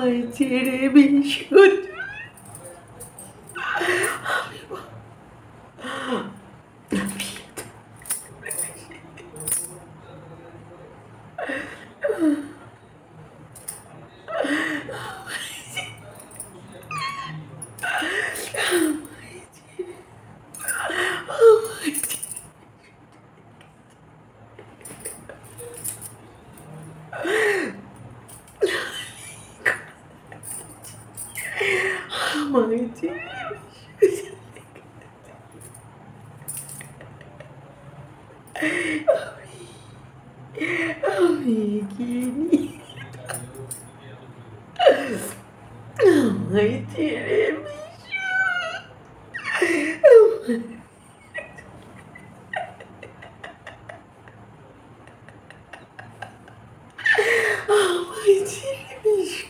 আমায় ছেড়ে বিশুদ্ধ আমায় ছেড়ে আমি এগিয়ে আমায় ছেড়ে আমায় ছেড়ে বিশু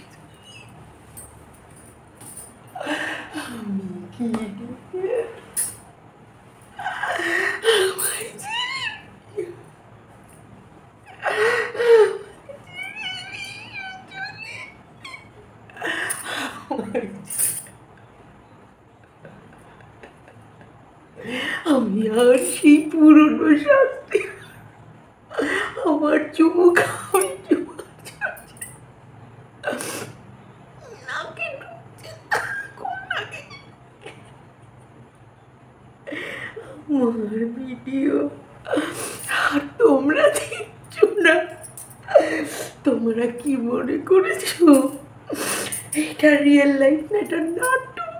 আমি কি আমায় ছেড়ে আমি আর সেই পুরনো শাস্তি আমার চুমুক আমি চুমুক নাকে ঢুকছে কোন নাকে আমার ভিডিও আর তোমরা দেখছো না। তোমরা কি মনে করেছো এটা রিয়েল লাইফ না, এটা নাটক?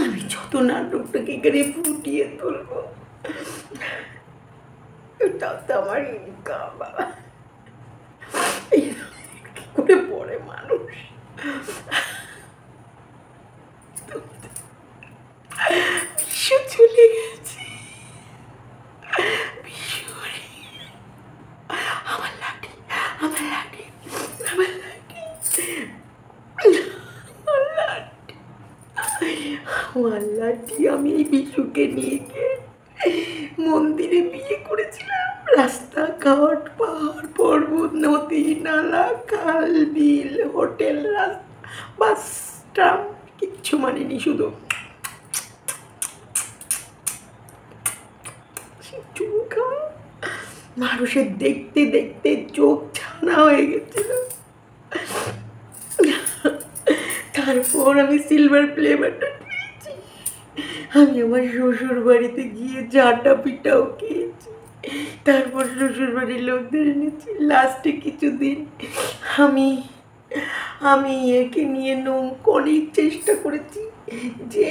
আমি যত নাটকটাকে এখানে ফুটিয়ে তুলবো তাও তো আমার ইনকাম। বাবা কি করে পড়ে মানুষ। বিশ্ব চলে গেছে, বিশ্ব আমার লাঠি আমার লাঠি আমার লাঠি আমার লাঠি আমার লাঠি। আমি এই বিশুকে নিয়ে গিয়ে মন্দিরে বিয়ে করেছিলাম। রাস্তাঘাট, পাহাড় পর্বত, নদী নালা, খাল বিল, হোটেল, বাস, ট্রাম কিচ্ছু মানেনি, শুধু মানুষের দেখতে দেখতে চোখ ছানা হয়ে গেছিল। তারপর আমি সিলভার প্লে বাটন পেয়েছি। আমি আমার শ্বশুর বাড়িতে গিয়ে জাটা পিটাও খেয়েছি। তারপর শ্বশুর বাড়ির লোকদের এনেছি। লাস্টে কিছুদিন আমি একে নিয়ে অনেক চেষ্টা করেছি যে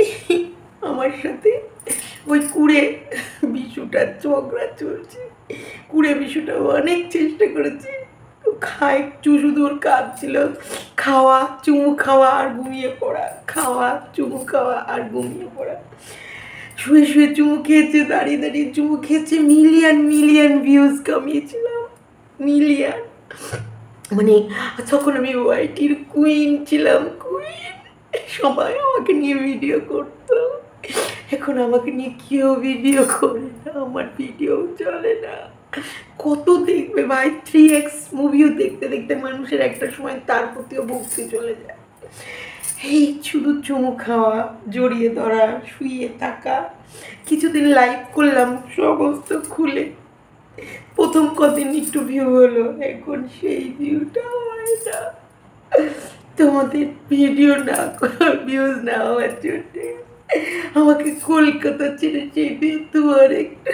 আমার সাথে ওই কুড়ে বিশুটার ঝগড়া চলছে। কুড়ে বিশুটা অনেক চেষ্টা করেছে, খায় শুধু ওর কাজ ছিল খাওয়া, চুমু খাওয়া আর ঘুমিয়ে পড়া, খাওয়া, চুমু খাওয়া আর ঘুমিয়ে পড়া। শুয়ে শুয়ে চুমু খেয়েছে, দাঁড়িয়ে দাঁড়িয়ে চুমু খেয়েছে। মিলিয়ন মিলিয়ন ভিউজ কামিয়েছিলাম, মিলিয়ন। মানে তখন আমি ওয়াইটির কুইন ছিলাম, কুইন। সবাই আমাকে নিয়ে ভিডিও করতো। এখন আমাকে নিয়ে কেউ ভিডিও করে না, আমার ভিডিও চলে না। কত দেখবে ভাই? 3x মুভিও দেখতে দেখতে মানুষের একটা সময় তার প্রতিও ভক্তি চলে যায়। এই শুধু চুমু খাওয়া, জড়িয়ে ধরা, শুয়ে থাকা। কিছুদিন লাইভ করলাম সমস্ত খুলে, প্রথম কদিন একটু ভিউ হলো, এখন সেই ভিউটা হয় না। তোমাদের ভিডিও না ভিউজ না হওয়ার জন্যে আমাকে কলকাতা ছেড়ে যেতে তোমার একটা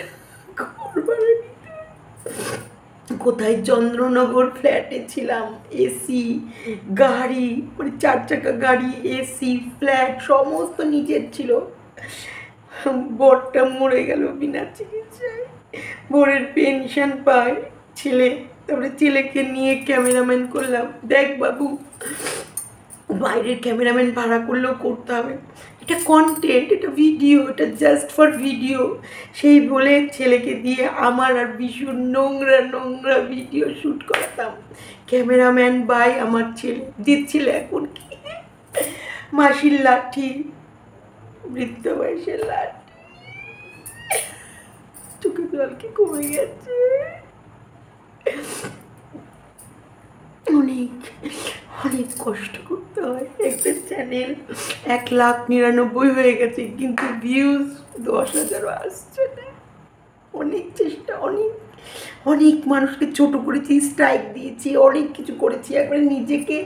ঘর ভাড়া নিতে। কোথায় চন্দ্রনগর ফ্ল্যাটে ছিলাম, এসি গাড়ি, মানে 4 চাকা গাড়ি, এসি ফ্ল্যাট সমস্ত নিজের ছিল। বরটা মরে গেল বিনা চিকিৎসায়, বরের পেনশন পায় ছেলে। তারপরে ছেলেকে নিয়ে ক্যামেরাম্যান করলাম। দেখ বাবু, বাইরের ক্যামেরাম্যান ভাড়া করলেও করতে হবে, এটা কন্টেন্ট, এটা ভিডিও, এটা জাস্ট ফর ভিডিও। সেই বলে ছেলেকে দিয়ে আমার আর ভীষণ নোংরা নোংরা ভিডিও শ্যুট করাতাম। ক্যামেরাম্যান বাই আমার ছেলে দিচ্ছিল। এখন কি মাসির লাঠি, বৃদ্ধ বয়সের লাঠি। চোখে জল কি কমে গেছে? অনেক অনেক কষ্ট করতে হয়। একটা চ্যানেল 1,99,000 হয়ে গেছে, কিন্তু ভিউজ 10,000ও আসছে না। অনেক চেষ্টা, অনেক অনেক মানুষকে ছোট করেছি, স্ট্রাইক দিয়েছি, অনেক কিছু করেছি। একবারে নিজেকে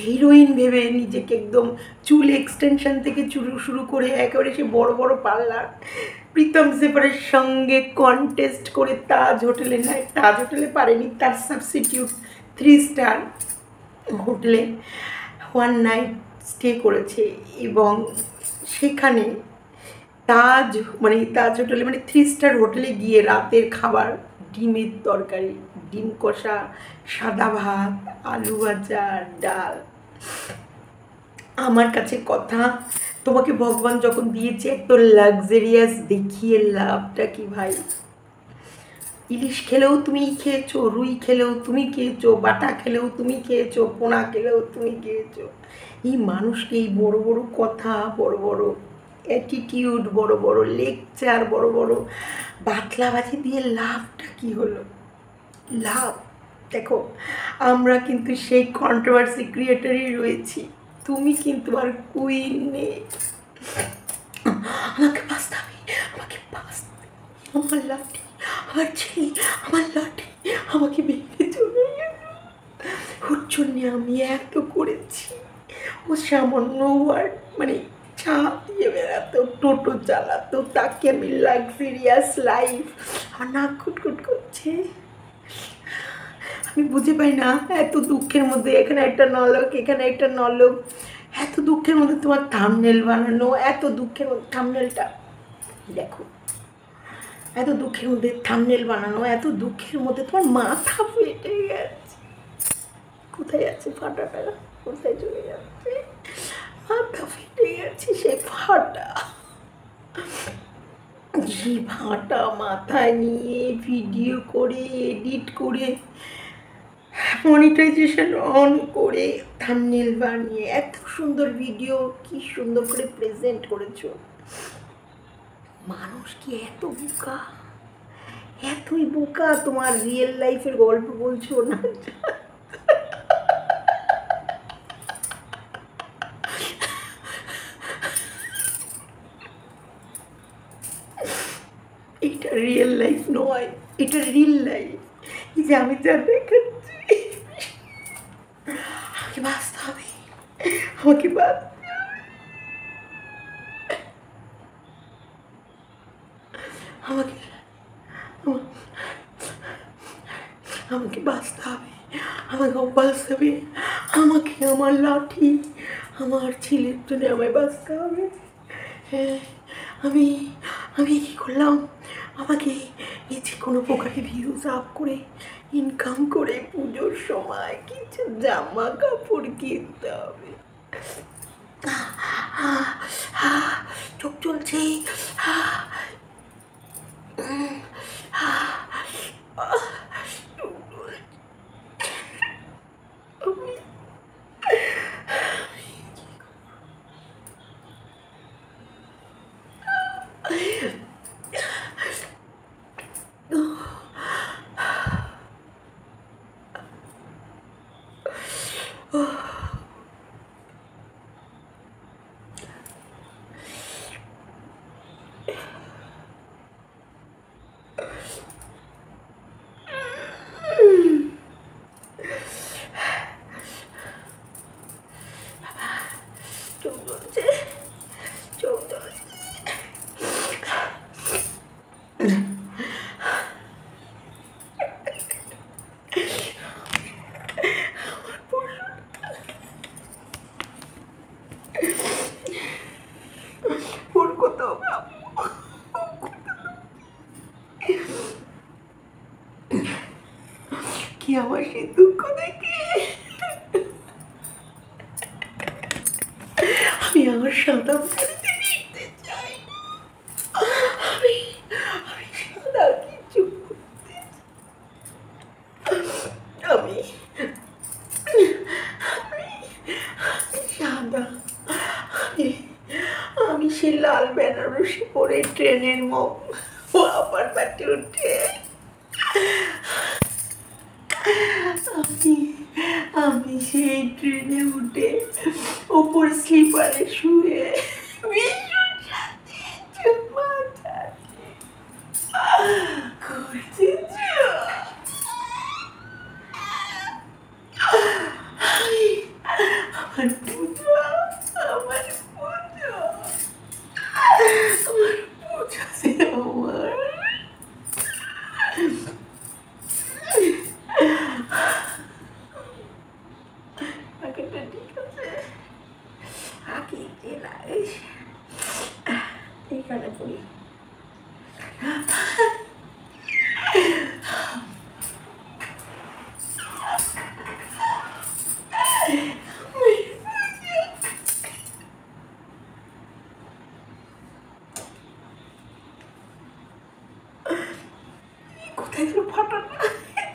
হিরোইন ভেবে নিজেকে একদম চুল এক্সটেনশন থেকে শুরু করে একেবারে সে বড় বড় পার্লার, প্রীতম জেফারের সঙ্গে কন্টেস্ট করে তাজ হোটেলে, নয় তাজ হোটেলে পারেনি, তার সাবস্টিটিউট 3 স্টার হোটেলে 1 নাইট স্টে করেছে। এবং সেখানে তাজ তাজ হোটেলে 3 স্টার হোটেলে গিয়ে রাতের খাবার ডিমের তরকারি, ডিম কষা, সাদা ভাত, আলু ভাজা, ডাল। আমার কাছে কথা, তোমাকে ভগবান যখন দিয়েছে এত লাক্সারিয়াস, দেখিয়ে লাভটা কি ভাই? ইলিশ খেলেও তুমি খেয়েছো, রুই খেলেও তুমি খেয়েছো, বাটা খেলেও তুমি খেয়েছো, পোনা খেলেও তুমি খেয়েছো। এই মানুষকে এই বড় বড় কথা, বড় বড় অ্যাটিটিউড, বড় বড় লেকচার, বড় বড় বাতলাবাজি দিয়ে লাভটা কি হলো? লাভ দেখো, আমরা কিন্তু সেই কন্ট্রোভার্সি ক্রিয়েটারই রয়েছি। তুমি কিন্তু আর কুইন নেই। আমাকে বাঁচতে হবে, আমাকে বাঁচতে, আমার লাঠি, আমার ছেলে, আমার লাঠি আমাকে ভেঙে চলে গেল। ওর জন্যে আমি এত করেছি। ও সামান্য ওয়ার্ড চা দিয়ে বেড়াতো, টোটো চালাতো, তাকে আমি লাক্সারিয়াস লাইফ, আর নাক কুটকুট করছে। আমি বুঝে পাই না, এত দুঃখের মধ্যে এখানে একটা নলক, এখানে একটা নলক, এত দুঃখের মধ্যে তোমার থাম্বনেল বানানো, এত দুঃখের মধ্যে থাম্বনেলটা দেখো, এত দুঃখের মধ্যে থাম্বনেল বানানো, এত দুঃখের মধ্যে তোমার মাথা ফেটে গেছে। কোথায় আছে ফাটাটা? কোথায় চলে যাচ্ছে? মাথা ফেটে গেছে, সে ফাটা, যে ফাটা মাথায় নিয়ে ভিডিও করে, এডিট করে, মনিটাইজেশন অন করে, থাম্বনেল বানিয়ে এত সুন্দর ভিডিও কি সুন্দর করে প্রেজেন্ট করেছো। মানুষ কি এত বোকা? এতই বোকা? তোমার রিয়েল লাইফের গল্প বলছো না? এটা রিয়েল লাইফ নয়, এটা রিয়েল লাইফ। এই যে আমি যা দেখাচ্ছি, আমাকে বাঁচতে হবে, আমাকে বাঁচতে হবে, আমাকে আমাকে বাঁচতে হবে, আমাকে বাঁচতে হবে, আমাকে আমার লাঠি, আমার ছেলের জন্য আমায় বাঁচতে হবে। হ্যাঁ, আমি আমি কী করলাম? আমাকে এই যে কোনো প্রকারে ভিউজ আপ করে, ইনকাম করে, পুজোর সময় কিছু জামা কাপড় কিনতে হবে। চোখ চলছে, চোখ চলছে, চোখ চলছে। ওর কোথাও কি আমার সেই দুঃখ দেখে আমি আমার সাদা বাড়িতে ফিরতে চাই। আমি আমি সাদা কিছু করতে, আমি সাদা, আমি সে লাল বেনারসি পরে ট্রেনের আবার বাটে উঠে আমি আমি সেই ট্রেনে উঠে ওপর স্লিপারে শুয়ে বিশুর সাথে চুম্মা চাচ্ছি করতেছ। আমার পুজো, আমার পুজো, আমার পুজোতে আমার পাখিটা ঠিক আছে। আঁকি যে লাগে এইখানে পড়ি। কোথায় গেল ফটোটা?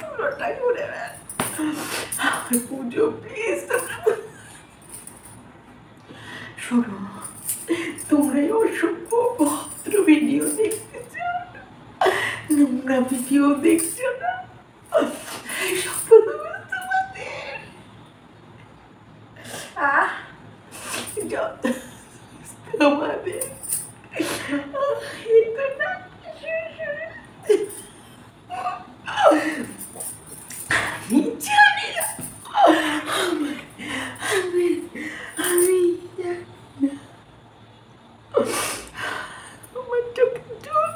তুলোটা ঘুরে বেড়া। আমার পুজো প্লিজ শোনো, তোমরা অসভ্য ভদ্র ভিডিও দেখতে চাও না, নোংরা ভিডিও দেখছো না, সফল তোমাদের যত তোমাদের আমি জানি না, আমি আমার চোখে জল।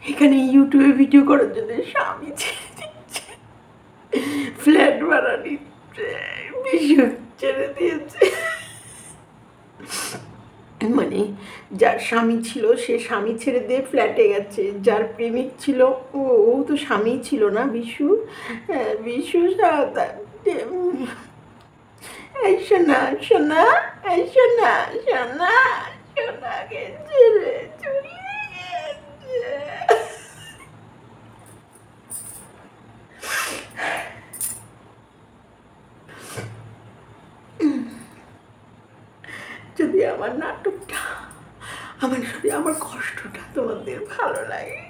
এখানে ইউটিউবে ভিডিও করার জন্য স্বামী ছেড়ে দিচ্ছে, ফ্ল্যাট ভাড়া নিচ্ছে, বিশু ছেড়ে দিয়েছে। মানে যার স্বামী ছিল সে স্বামী ছেড়ে দিয়ে ফ্ল্যাটে গেছে, যার প্রেমিক ছিল ও তো স্বামী ছিল না বিশু। বিশু এই শোনা শোনা, এই শোনা শোনা, শোনাকে ছেড়ে চলে গেছে। যদি আমার নাটকটা, যদি আমার কষ্টটা তোমাদের ভালো লাগে,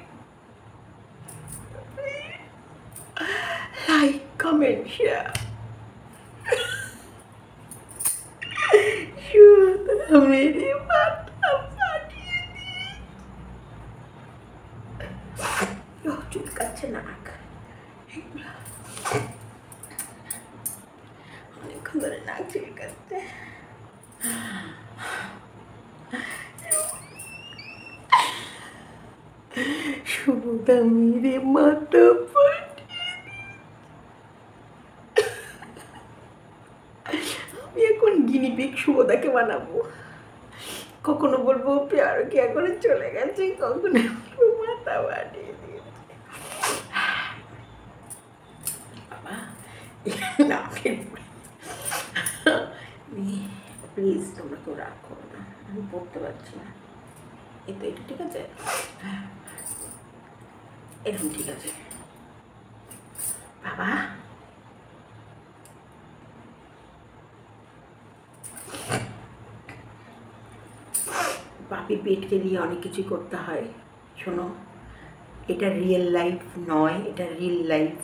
লাইক কমেন্ট শেয়ার। মেরে মাথা ফাটিয়ে দিয়ে চুলকাচ্ছে নাক, অনেকক্ষণ ধরে নাক চুলকাচ্ছে। শুভদা মেরে মাথা ফাটিয়ে। আমি এখন গিনিপিগ শুভদাকে বানাবো। কখনো বলবো প্যার কিয়া করে চলে গেছে, কখনো বলবো মাথা ফাটিয়ে দিয়েছে। বাবা প্লিজ তোমরা কেউ রাগ করো না, আমি পড়তে পারছি না। এই তো এটা ঠিক আছে, এরকম ঠিক আছে। বাবা বাপি পেটকে নিয়ে অনেক কিছু করতে হয়। শোনো, এটা রিয়েল লাইফ নয়, এটা রিয়েল লাইফ।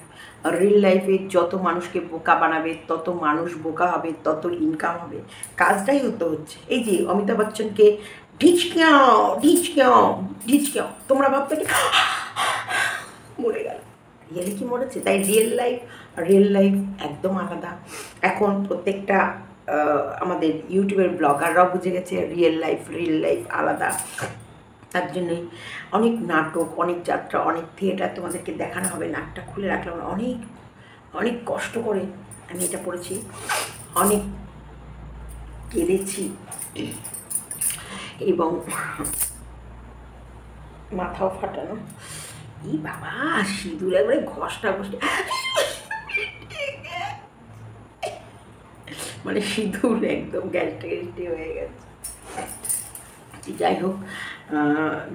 রিয়েল লাইফে যত মানুষকে বোকা বানাবে তত মানুষ বোকা হবে, তত ইনকাম হবে। কাজটাই হচ্ছে। এই যে অমিতাভ বচ্চনকে ঢিচকেও তোমরা ভাবতে কি মরে গেল, রিয়েলি কি মরেছে? তাই রিয়েল লাইফ একদম আলাদা। এখন প্রত্যেকটা আমাদের ইউটিউবের ব্লগাররাও বুঝে গেছে রিয়েল লাইফ আলাদা। তার জন্যই অনেক নাটক, অনেক যাত্রা, অনেক থিয়েটার তোমাদেরকে দেখানো হবে। নাকটা খুলে রাখলাম, অনেক অনেক কষ্ট করে আমি এটা পড়েছি, অনেক কেঁদেছি এবং মাথাও ফাটানো। এই বাবা সিঁদুর একবারে ঘষটা মানে সিঁদুর একদম গ্যাস্ট্রি হয়ে গেছে। যাই হোক,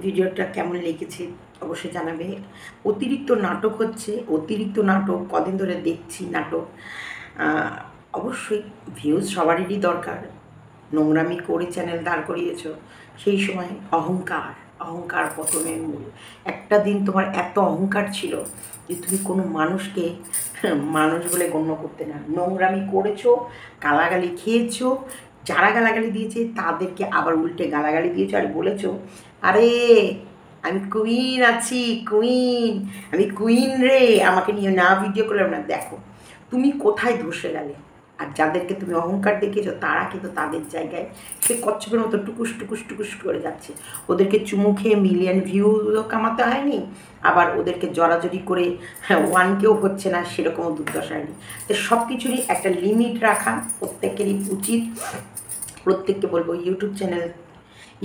ভিডিওটা কেমন লেগেছে অবশ্যই জানাবে। অতিরিক্ত নাটক হচ্ছে, অতিরিক্ত নাটক কদিন ধরে দেখছি নাটক। অবশ্যই ভিউজ সবারই দরকার। নোংরামি করে চ্যানেল দাঁড় করিয়েছ, সেই সময় অহংকার, অহংকার পতনের মূল। একটা দিন তোমার এত অহংকার ছিল যে তুমি কোনো মানুষকে মানুষ বলে গণ্য করতে না। নোংরামি করেছো, গালাগালি খেয়েছো, যারা গালাগালি দিয়েছে তাদেরকে আবার উল্টে গালাগালি দিয়েছো আর বলেছো, আরে আমি কুইন আছি, কুইন, আমি কুইন রে, আমাকে নিয়ে না ভিডিও করলাম না। দেখো তুমি কোথায় ধসে গেলে। আর যাদেরকে তুমি অহংকার দেখিয়েছো তারা কিন্তু তাদের জায়গায় সে কচ্ছপের মতো টুকুস টুকুস টুকুস করে যাচ্ছে। ওদেরকে চুমু খেয়ে মিলিয়ন ভিউও কামাতে হয়নি, আবার ওদেরকে জড়াজড়ি করে 1K হচ্ছে না, সেরকমও দুর্দশা হয়নি। তো সব কিছুরই একটা লিমিট রাখা প্রত্যেকেরই উচিত। প্রত্যেককে বলবো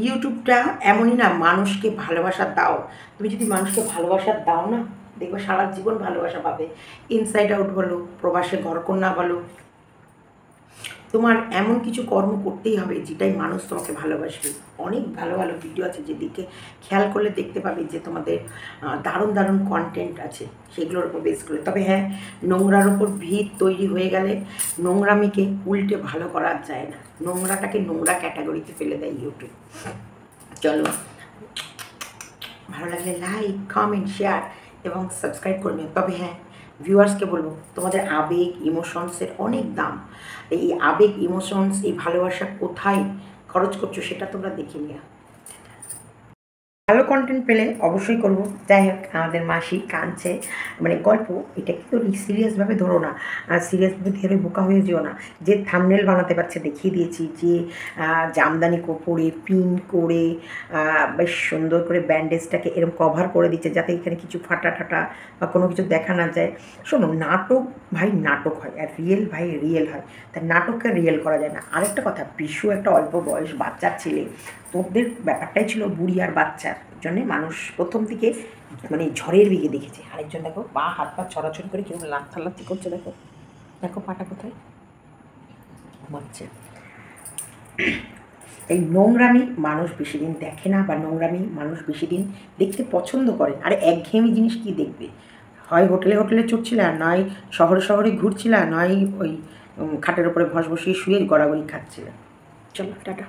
ইউটিউবটা এমনই না, মানুষকে ভালোবাসা দাও। তুমি যদি মানুষকে ভালোবাসা দাও না, দেখবে সারা জীবন ভালোবাসা পাবে। ইনসাইড আউট বলো, প্রবাসে ঘরকন্যা বলো, তোমার এমন কিছু কর্ম করতেই হবে যেটাই মানুষ তোমাকে ভালোবাসবে। অনেক ভালো ভালো ভিডিও আছে যেদিকে খেয়াল করলে দেখতে পাবে যে তোমাদের দারুণ দারুণ কন্টেন্ট আছে, সেগুলোর উপর বেস করে। তবে হ্যাঁ, নোংরার উপর ভিত তৈরি হয়ে গেলে নোংরামিকে উল্টে ভালো করা যায় না। নোংরাটাকে নোংরা ক্যাটাগরিতে ফেলে দেয় ইউটিউব। চলো, ভালো লাগলে লাইক, কমেন্ট, শেয়ার এবং সাবস্ক্রাইব করে নিও। তবে হ্যাঁ, ভিউয়ার্সকে বলবো, তোমাদের আবেগ ইমোশনসের অনেক দাম। এই আবেগ ইমোশনস, এই ভালোবাসা কোথায় খরচ করছো সেটা তোমরা দেখে নিও। ভালো কন্টেন্ট পেলে অবশ্যই করব। যাই হোক, আমাদের মাসি কাঁদছে, মানে গল্প, এটা কিন্তু সিরিয়াসভাবে ধরো না, সিরিয়াসভাবে ধরে বোকা হয়ে যেও না। যে থাম্বনেল বানাতে পারছে দেখিয়ে দিয়েছি, যে জামদানি পরে পিন করে বেশ সুন্দর করে ব্যান্ডেজটাকে এরকম কভার করে দিচ্ছে যাতে এখানে কিছু ফাটা ঠাটা বা কোনো কিছু দেখা না যায়। শোনো, নাটক ভাই নাটক হয়, আর রিয়েল ভাই রিয়েল হয়, তাই নাটককে রিয়েল করা যায় না। আরেকটা কথা, বিশু একটা অল্প বয়স বাচ্চার ছেলে, তোদের ব্যাপারটাই ছিল বুড়ি আর বাচ্চার জন্যে মানুষ প্রথম দিকে মানে ঝড়ের বেগে দেখেছে। আরেকজন দেখো পা হাত পা ছড়াছড়ি করে কিরকম লাথি করছে, দেখো দেখো পাটা কোথায় ঘুমাচ্ছে। এই নোংরামি মানুষ বেশি দিন দেখে না, বা নোংরামি মানুষ বেশি দিন দেখতে পছন্দ করে। আর একঘেয়েমি জিনিস কি দেখবে? হয় হোটেলে হোটেলে চড়ছিল, আর নয় শহরে শহরে ঘুরছিল, নয় ওই খাটের ওপরে ভস বসিয়ে শুয়ে গড়াগড়ি খাচ্ছিল। চলো টাটা।